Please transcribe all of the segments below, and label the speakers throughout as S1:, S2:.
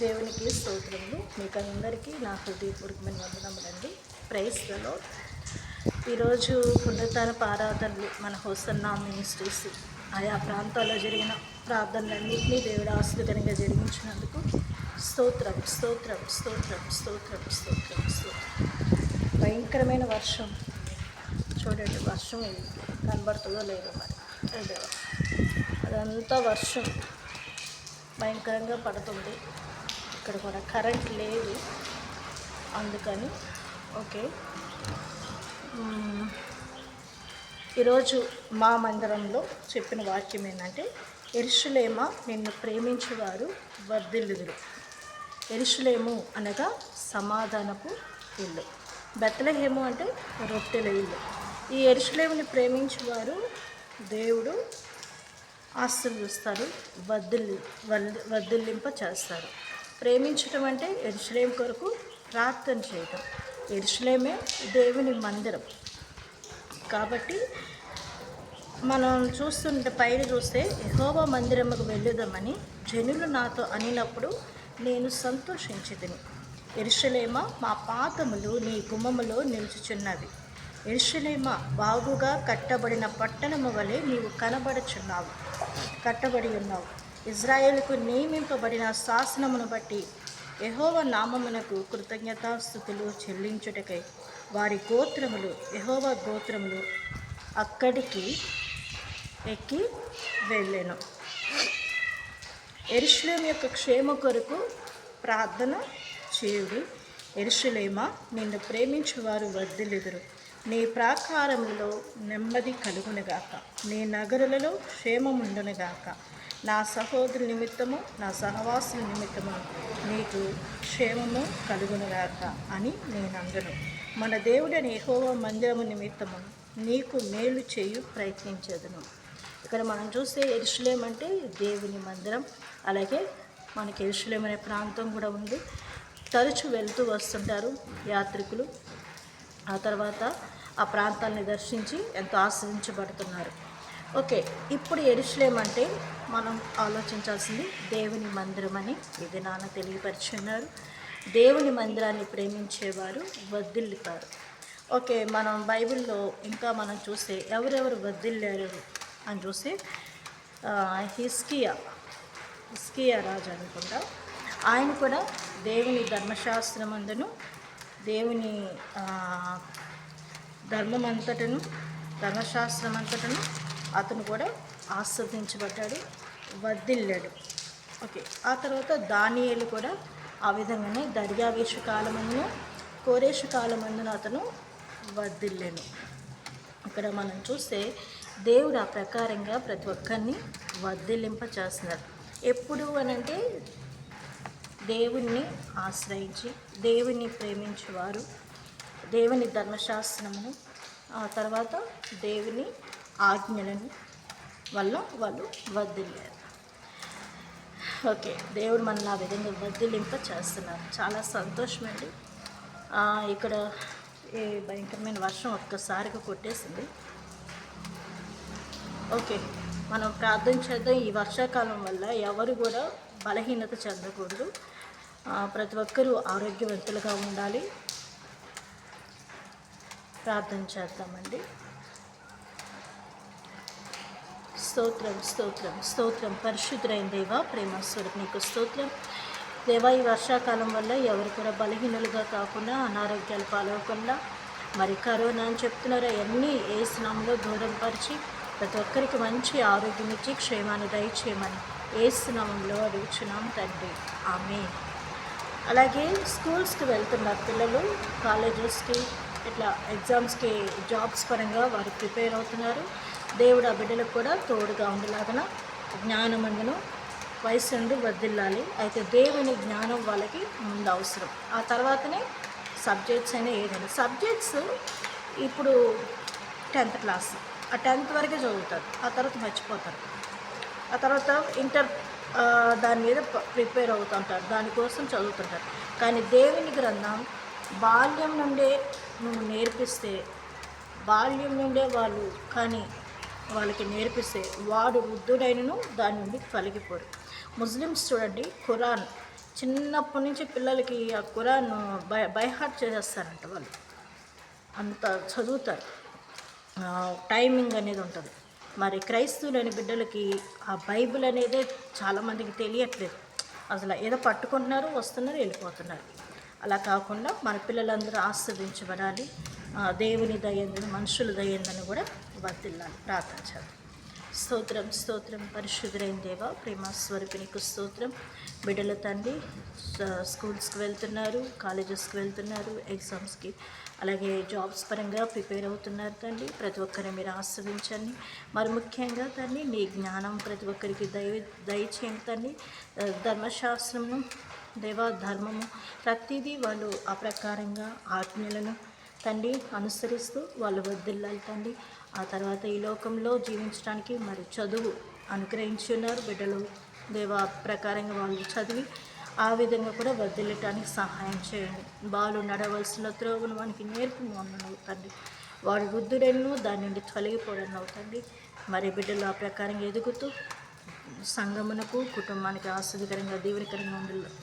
S1: దేవునికి స్తోత్రములు. మీకు అందరికీ నా హృదయపూర్వకమైన వందనములండి. Praise the lord. ఈరోజు పునరుత్థానపు ఆరాధనలు మన హోసన్నా మినిస్ట్రీస్ ఆయా ప్రాంతాల్లో జరిగిన ప్రార్థనలన్నింటినీ దేవుడు ఆశీర్వదనంగా జరిగించినందుకు స్తోత్రం స్తోత్రం స్తోత్రం స్తోత్రం స్తోత్రం స్తోత్రం. భయంకరమైన వర్షం చూడండి, వర్షం కనబడుతుందో లేదో మరి దేవా, అదంతా వర్షం భయంకరంగా పడుతుంది. ఇక్కడ కూడా కరెంట్ లేదు, అందుకని ఓకే. ఈరోజు మా మందిరంలో చెప్పిన వాక్యం ఏంటంటే, యెరూషలేమా నిన్ను ప్రేమించువారు వర్ధిల్లుదురు. యెరూషలేము అనగా సమాధానపు ఇల్లు, బెత్లెహేము అంటే రొట్టెల ఇల్లు. ఈ యెరూషలేముని ప్రేమించువారు దేవుడు ఆశీర్వదిస్తారు, వర్ధిల్లింప చేస్తారు. ప్రేమించటం అంటే యెరూషలేము కొరకు ప్రార్థన చేయటం. యెరూషలేమే దేవుని మందిరం కాబట్టి మనం చూస్తుంటే పైన చూస్తే, యెహోవా మందిరముకు వెళ్ళుదామని జనులు నాతో అనినప్పుడు నేను సంతోషించితిని. యెరూషలేమా, మా పాదములు నీ గుమ్మములో నిలుచుచున్నవి. యెరూషలేమా, బాగుగా కట్టబడిన పట్టణము వలె నీవు కట్టబడి ఉన్నావు. ఇజ్రాయేలుకు నియమింపబడిన శాసనమును బట్టి యెహోవా నామమునకు కృతజ్ఞతాస్తుతులు చెల్లించుటకై వారి గోత్రములు, యెహోవా గోత్రములు అక్కడికి ఎక్కి వెళ్ళెను. యెరూషలేము యొక్క క్షేమ కొరకు ప్రార్థన చేయుడి. యెరూషలేమా, నిన్ను ప్రేమించువారు వర్ధిల్లుదురు. నీ ప్రాకారములలో నెమ్మది కలుగునుగాక, నీ నగరులలో క్షేమముండునుగాక. నా సహోదరు నిమిత్తము, నా సహవాసుల నిమిత్తము నీకు క్షేమము కలుగునుగాక అని నేనందును. మన దేవుడని యెహోవా మందిరము నిమిత్తము నీకు మేలు చేయు ప్రయత్నించేదను. ఇక్కడ మనం చూస్తే యెరూషలేము అంటే దేవుని మందిరం. అలాగే మనకి యెరూషలేము అనే ప్రాంతం కూడా ఉంది. తరచు వెళ్తూ వస్తుంటారు యాత్రికులు. ఆ తర్వాత ఆ ప్రాంతాన్ని దర్శించి ఎంతో ఆశ్రయించబడుతున్నారు. ఓకే, ఇప్పుడు యెరూషలేము అంటే మనం ఆలోచించాల్సింది దేవుని మందిరం అని ఇది నాన్న తెలియపరిచున్నారు. దేవుని మందిరాన్ని ప్రేమించేవారు వర్ధిల్లుతారు. ఓకే, మనం బైబిల్లో ఇంకా మనం చూస్తే ఎవరెవరు వర్ధిల్లారు అని చూస్తే హిజ్కియా రాజు అనుకుంటా, ఆయన కూడా దేవుని ధర్మశాస్త్రమందును దేవుని ధర్మశాస్త్రమంతటను అతను కూడా ఆస్వాదించబడ్డాడు, వర్ధిల్లాడు. ఓకే, ఆ తర్వాత దానియేలు కూడా ఆ విధంగానే దర్యావేషు కాలమందును కోరేషు కాలమందును అతను వర్ధిల్లాను. ఇక్కడ మనం చూస్తే దేవుడు ఆ ప్రకారంగా ప్రతి ఒక్కరిని వర్ధిల్లింప చేస్తున్నారు. ఎప్పుడు అనంటే దేవుణ్ణి ఆశ్రయించి దేవుణ్ణి ప్రేమించేవారు దేవుని ధర్మశాస్త్రమును, ఆ తర్వాత దేవుని ఆజ్ఞలను వల్ల వాళ్ళు వర్ధిల్లారు. ఓకే, దేవుడు మనల్ని ఆ విధంగా వర్ధిల్లింప చేస్తున్నారు. చాలా సంతోషమండి. ఇక్కడ ఈ భయంకరమైన వర్షం ఒక్కసారిగా కొట్టేసింది. ఓకే, మనం ప్రార్థన చేద్దాం. ఈ వర్షాకాలం వల్ల ఎవరు కూడా బలహీనత చెందకూడదు. ప్రతి ఒక్కరూ ఆరోగ్యవంతులుగా ఉండాలి. ప్రార్థన చేద్దామండి. స్తోత్రం స్తోత్రం స్తోత్రం. పరిశుద్ధులైన దేవా, ప్రేమ స్వరూప నీకు స్తోత్రం. దేవా, ఈ వర్షాకాలం వల్ల ఎవరు కూడా బలహీనులుగా కాకుండా అనారోగ్యాలు పాలవకుండా, మరి కరోనా అని చెప్తున్నారు, అవన్నీ యేసు నామములో దూరం పరిచి ప్రతి ఒక్కరికి మంచి ఆరోగ్యం ఇచ్చి క్షేమాన్ని దయచేయమని యేసు నామములో అడుగుచున్నాం తండ్రి, ఆమేన్. అలాగే స్కూల్స్కి వెళ్తున్నారు పిల్లలు, కాలేజెస్కి, ఇట్లా ఎగ్జామ్స్కి, జాబ్స్ పరంగా వారు ప్రిపేర్ అవుతున్నారు. దేవుడు ఆ బిడ్డలకు కూడా తోడుగా ఉండేలాగా జ్ఞానమందును వయసు నుండి వర్ధిల్లాలి. అయితే దేవుని జ్ఞానం వాళ్ళకి ముందు అవసరం. ఆ తర్వాతనే సబ్జెక్ట్స్ అయినా ఏదైనా. సబ్జెక్ట్స్ ఇప్పుడు 10th క్లాస్, ఆ 10th వరకే చదువుతారు, ఆ తర్వాత మర్చిపోతారు. ఆ తర్వాత ఇంటర్ దాని మీద ప్రిపేర్ అవుతుంటారు, దానికోసం చదువుతుంటారు. కానీ దేవుని గ్రంథం బాల్యం నుండే నువ్వు నేర్పిస్తే, బాల్యం నుండే వాళ్ళు కానీ వాళ్ళకి నేర్పిస్తే వాడు వృద్ధుడైనను దాని నుండి తొలగిపోరు. ముస్లిమ్స్ చూడండి, ఖురాన్ చిన్నప్పటి నుంచి పిల్లలకి ఆ ఖురాన్ బై హార్ట్ చేసేస్తారంట వాళ్ళు, అంత చదువుతారు. టైమింగ్ అనేది ఉంటుంది. మరి క్రైస్తవులైన బిడ్డలకి ఆ బైబిల్ అనేదే చాలామందికి తెలియట్లేదు. అసలు ఏదో పట్టుకుంటున్నారు, వస్తున్నారు, వెళ్ళిపోతున్నారు. అలా కాకుండా మన పిల్లలందరూ ఆస్వాదించబడాలి. దేవుని దయందని, మనుషుల దయందని కూడా వర్తిల్లాలి. ప్రార్థించాలి. స్తోత్రం స్తోత్రం పరిశుద్ధులైన దేవ, ప్రేమ స్వరూపిణికి స్తోత్రం. బిడ్డల తండ్రి స్కూల్స్కి వెళ్తున్నారు, కాలేజెస్కి వెళ్తున్నారు, ఎగ్జామ్స్కి, అలాగే జాబ్స్ పరంగా ప్రిపేర్ అవుతున్నారు తండ్రి. ప్రతి ఒక్కరిని మీరు ఆస్వాదించండి. మరి ముఖ్యంగా తండ్రి నీ జ్ఞానం ప్రతి ఒక్కరికి దయచేయండి తండ్రి. ధర్మశాస్త్రము, ధర్మము ప్రతిదీ వాళ్ళు ఆ ప్రకారంగా ఆజ్ఞలను తండ్రి అనుసరిస్తూ వాళ్ళు వర్ధిల్లాలి తండ్రి. ఆ తర్వాత ఈ లోకంలో జీవించడానికి మరి చదువు అనుగ్రహించున్నారు బిడ్డలు. ప్రకారంగా వాళ్ళు చదివి ఆ విధంగా కూడా వర్ధిల్లటానికి సహాయం చేయండి. బాలు నడవలసిన త్రోవను మనకి నేర్పుమన్నావు తండ్రి. వాడు వృద్ధుడెన్నో దాని నుండి తొలగిపోవడం అవుతండి. మరి బిడ్డలు ఆ ప్రకారంగా ఎదుగుతూ సంగమునకు, కుటుంబానికి ఆస్వాదికరంగా, దీవెనకరంగా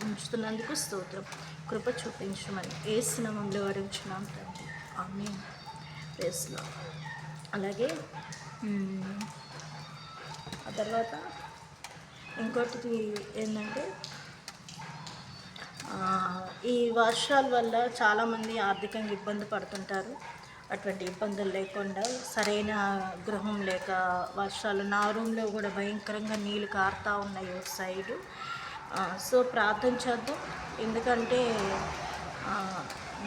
S1: ఉంచుతున్నందుకు స్తోత్రం. కృప చూపించమని యేసు నామములో అడుగుచున్నాం తండ్రి. ఆమేన్. Praise Lord. అలాగే ఆ తర్వాత ఇంకోటి ఏంటంటే, ఈ వర్షాల వల్ల చాలామంది ఆర్థికంగా ఇబ్బంది పడుతుంటారు. అటువంటి ఇబ్బందులు లేకుండా సరైన గృహం లేక వర్షాలు, నా రూమ్లో కూడా భయంకరంగా నీళ్ళు కారుతూ ఉన్నాయి ఒక సైడు. సో ప్రార్థన చేద్దాం. ఎందుకంటే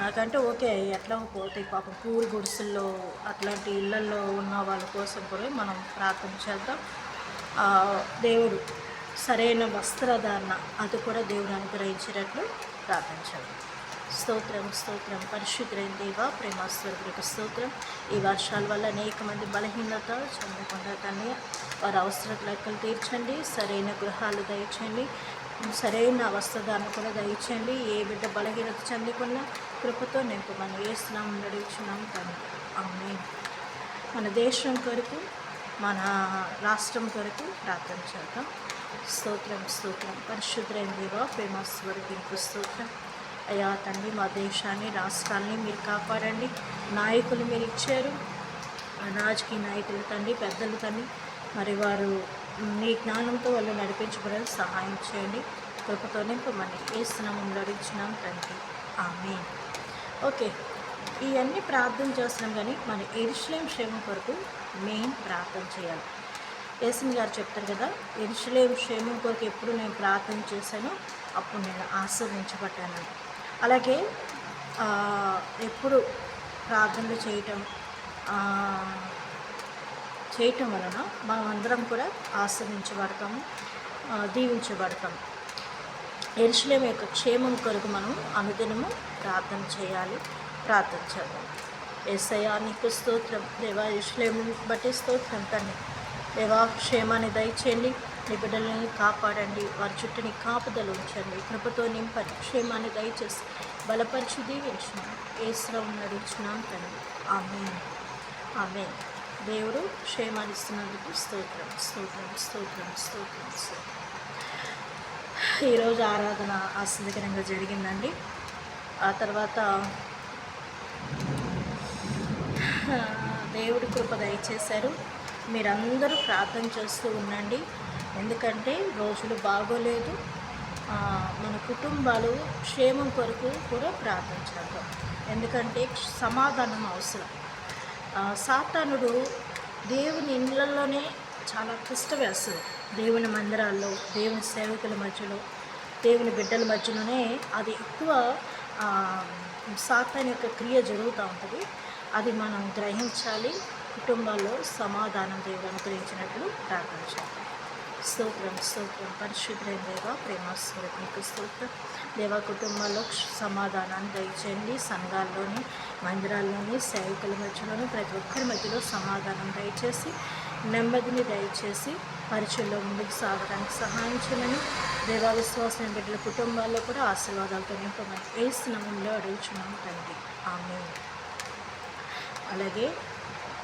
S1: నాకంటే ఓకే ఎట్లా పోతాయి, పాపం పూల్ గుడిసెల్లో అట్లాంటి ఇళ్ళల్లో ఉన్న వాళ్ళ కోసం కూడా మనం ప్రార్థన చేద్దాం. దేవుడు సరైన వస్త్రధారణ అది కూడా దేవుడు అనుగ్రహించేటట్లు ప్రార్థించాలి. స్తోత్రం స్తోత్రం పరిశుద్ధులైన దేవ, ప్రేమస్వరూపులకు స్తోత్రం. ఈ వర్షాల వల్ల అనేక మంది బలహీనత చెందకుండా తండ్రి వారి అవసరాల లెక్కలు తీర్చండి. సరైన గృహాలు దయచేయండి, సరైన వస్త్రధారణ కూడా దయచేయండి. ఏ బిడ్డ బలహీనత చెందకుండా కృపతో నింపమని యేసు నామములో అడుగుచున్నాం తండ్రి. ఆమేన్. మన దేశం కొరకు, మన రాష్ట్రం కొరకు ప్రార్థన చేద్దాం. స్తోత్రం స్తోత్రం పరిశుద్ధులైన దేవ, ప్రేమస్వరూపునికి స్తోత్రం. అయ్యా తండ్రి, మా దేశాన్ని, రాష్ట్రాన్ని మీరు కాపాడండి. నాయకులు మీరు ఇచ్చారు, రాజకీయ నాయకులు తండ్రి, పెద్దలు తండ్రి, మరి వారు మీ జ్ఞానంతో వాళ్ళు నడిపించబడాలి. సహాయం చేయండి. కృపతో నింపమని యేసు నామములో అడుగుచున్నాం తండ్రి. ఆమేన్. ఓకే, ఇవన్నీ ప్రార్థన చేస్తున్నాం, కానీ మన యెరూషలేము క్షేమం కొరకు మెయిన్ ప్రార్థన చేయాలి. యేసు గారు చెప్తారు కదా, యెరూషలేము క్షేమం కొరకు ఎప్పుడు నేను ప్రార్థన చేశానో అప్పుడు నేను ఆశీర్వదించబడ్డాను. అలాగే ఎప్పుడు ప్రార్థనలు చేయటం వలన మనం అందరం కూడా ఆశీర్వించబడతాము, దీవించబడతాము. యెరూషలేము యొక్క క్షేమం కొరకు మనం అనుదినము ప్రార్థన చేయాలి. ప్రార్థన చేద్దాం. యేసయ్యా నీకు స్తోత్రం. దేవా, యెరూషలేము బట్టి స్తోత్రం తండ్రి. దేవా, క్షేమాన్ని దయచేయండి. నీ బిడ్డలని కాపాడండి. వారి చుట్టూని కాపుదలు ఉంచండి. కృపతో నింపండి. క్షేమాన్ని దయచేసి బలపరిచి దీవించున్నాం. యేసునామములో నడుచున్నాం తండ్రి. ఆమేన్. ఆమేన్. దేవుడు క్షేమాన్ని ఇస్తున్నందుకు స్తోత్రం స్తోత్రం స్తోత్రం స్తోత్రం స్తోత్రం. ఈరోజు ఆరాధన ఆశ్చర్యకరంగా జరిగిందండి. ఆ తర్వాత దేవుడి కృప దయచేశారు. మీరందరూ ప్రార్థన చేస్తూ ఉండండి. ఎందుకంటే రోజులు బాగోలేదు. మన కుటుంబాలు క్షేమం కొరకు కూడా ప్రార్థన చేద్దాం. ఎందుకంటే సమాధానం అవసరం. సాతానుడు దేవుని ఇళ్ళల్లోనే చాలా కష్టం వేస్తుంది. దేవుని మందిరాల్లో, దేవుని సేవకుల మధ్యలో, దేవుని బిడ్డల మధ్యలోనే అది ఎక్కువ సాతాను యొక్క క్రియ జరుగుతూ ఉంటుంది. అది మనం గ్రహించాలి. కుటుంబాల్లో సమాధానం దేవుడు అనుగ్రహించినట్లు ప్రార్థించాలి. స్తోత్రం స్తోత్రం పరిశుద్ధులైన దేవ, ప్రేమస్వరూపునికి స్తోత్రం. దేవ, కుటుంబాల్లో సమాధానాన్ని దయచేయండి. సంఘాల్లోని, మందిరాల్లోని, సేవకుల మధ్యలోని ప్రతి ఒక్కరి మధ్యలో సమాధానం దయచేసి, నెమ్మదిని దయచేసి పరిచయంలో ముందుకు సాగడానికి సహాయం చేయమని, దేవా, విశ్వాసమైన బిడ్డల కుటుంబాల్లో కూడా ఆశీర్వాదాలతో నింపమని యేసు నామములో అడుగుచున్నాం తండ్రి. ఆమేన్. అలాగే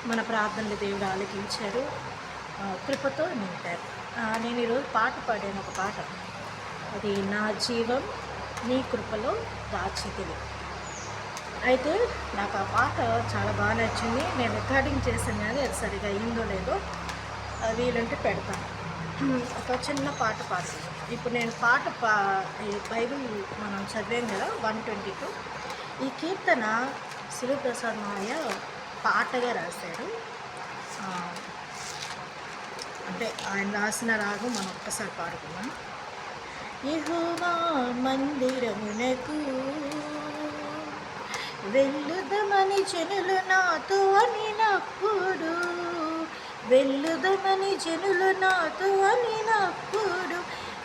S1: మన ప్రార్థనలు దేవుడు ఆలకించారు, కృపతో నింపారు. నేను ఈరోజు పాట పాడాను, ఒక పాట. అది నా జీవం నీ కృపలో దాచితిని. అయితే నాకు ఆ పాట చాలా బాగా నచ్చింది. నేను రికార్డింగ్ చేశాను కానీ అది సరిగా అయిందో లేదో వీలుంటే పెడతాను. ఒక చిన్న పాట పాడుతుంది. ఇప్పుడు నేను ఈ బైబిల్ మనం చదివాం కదా 122. ఈ కీర్తన శివప్రసాద్ మావయ్య పాటగా రాశాడు. అంటే ఆయన రాసిన రాగం మనం ఒక్కసారి పాడుకున్నాం. యెహోవా మందిరమునకు వెళ్ళుదమని జనులు నాతో అనినప్పుడు, వెళ్ళుదమని జనులు నాతో అనినప్పుడు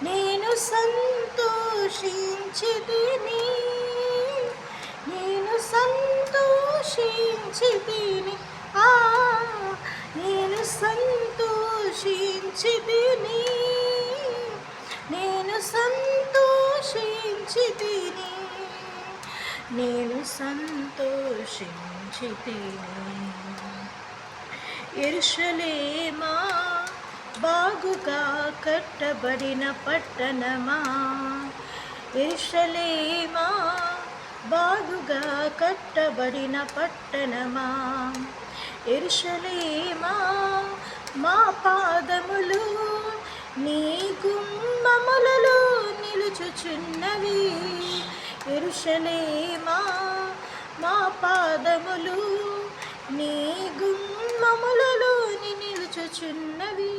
S1: నేను సంతోషించితిని, నేను సంతోషించితిని, నేను సంతోషించితిని, నేను సంతోషించితిని, నేను సంతోషించితిని. యెరూషలేమా బాగుగా కట్టబడిన పట్టణమా, యెరూషలేమా బాగుగా కట్టబడిన పట్టణమా, యెరూషలేమా మా పాదములు నీ గుమ్మములలో నిలుచుచున్నవి, యెరూషలేమా మా పాదములు నీ గుమ్మములలో నిలుచుచున్నవి,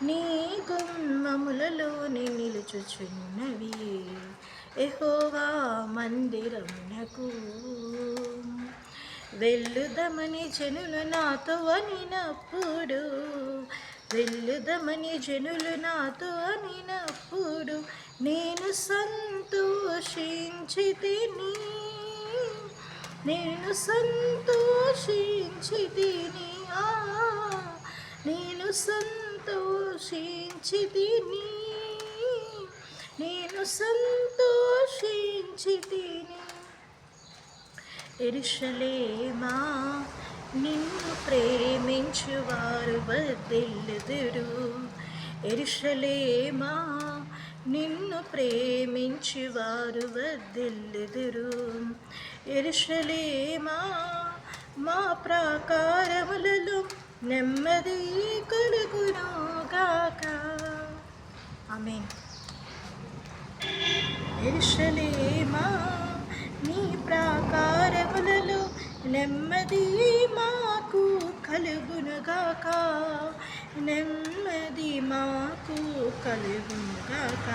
S1: నీ గుమ్మములలో నిలుచుచున్నవి. యెహోవా మందిరమునకు వెళ్ళుదమని జనులు నాతో అనినప్పుడు, వెళ్ళుదమని జనులు నాతో అనినప్పుడు నేను సంతోషించితిని, నేను సంతోషించితిని, నేను సంతోషించితిని, నేను సంతోషించితిని. యెరూషలేమా నిన్ను ప్రేమించువారు వర్ధిల్లుదురు, యెరూషలేమా నిన్ను ప్రేమించువారు వర్ధిల్లుదురు, యెరూషలేమా మా ప్రాకారములలో నెమ్మది కలుగునుగాక. ఆమేన్. యెరూషలేమా నీ ప్రాకారములలో నెమ్మది మాకు కలుగునుగాక, నెమ్మది మాకు కలుగునుగాక,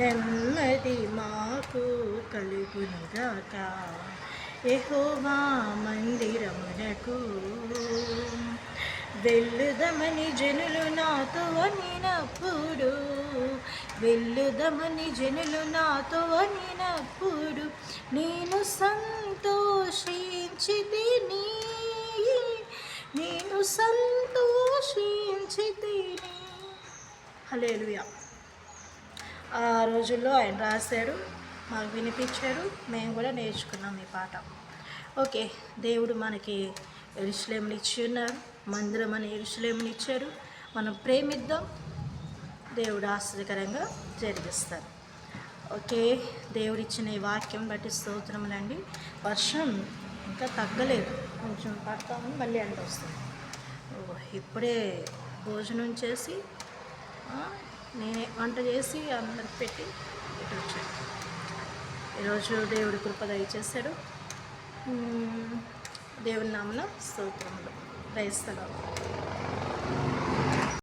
S1: నెమ్మది మాకు కలుగునుగాక. యెహోవా మందిరమునకు వెళ్ళుదమని జనులు నాతో అనినప్పుడు, వెళ్ళుదమని జనులు నాతో అనినప్పుడు నేను సంతోషించితిని, నేను సంతోషించితిని. హల్లెలూయా. ఆ రోజుల్లో ఆయన రాశాడు, మాకు వినిపించాడు, మేము కూడా నేర్చుకున్నాం ఈ పాట. ఓకే, దేవుడు మనకి యెరూషలేముని ఇచ్చి ఉన్నారు, మందిరం అని యెరూషలేముని ఇచ్చారు. మనం ప్రేమిద్దాం, దేవుడు ఆశ్చర్యకరంగా జరిగిస్తారు. ఓకే, దేవుడిచ్చిన ఈ వాక్యం బట్టి స్తోత్రములండి. వర్షం ఇంకా తగ్గలేదు, కొంచెం పడతామని మళ్ళీ ఎండ వస్తుంది. ఇప్పుడే భోజనం చేసి నేనే వంట చేసి అందరికి పెట్టి ఇటు వచ్చాను. ఈరోజు దేవుడి కృప దయచేశాడు. దేవుని నామమున స్తోత్రములు. Praise the lord.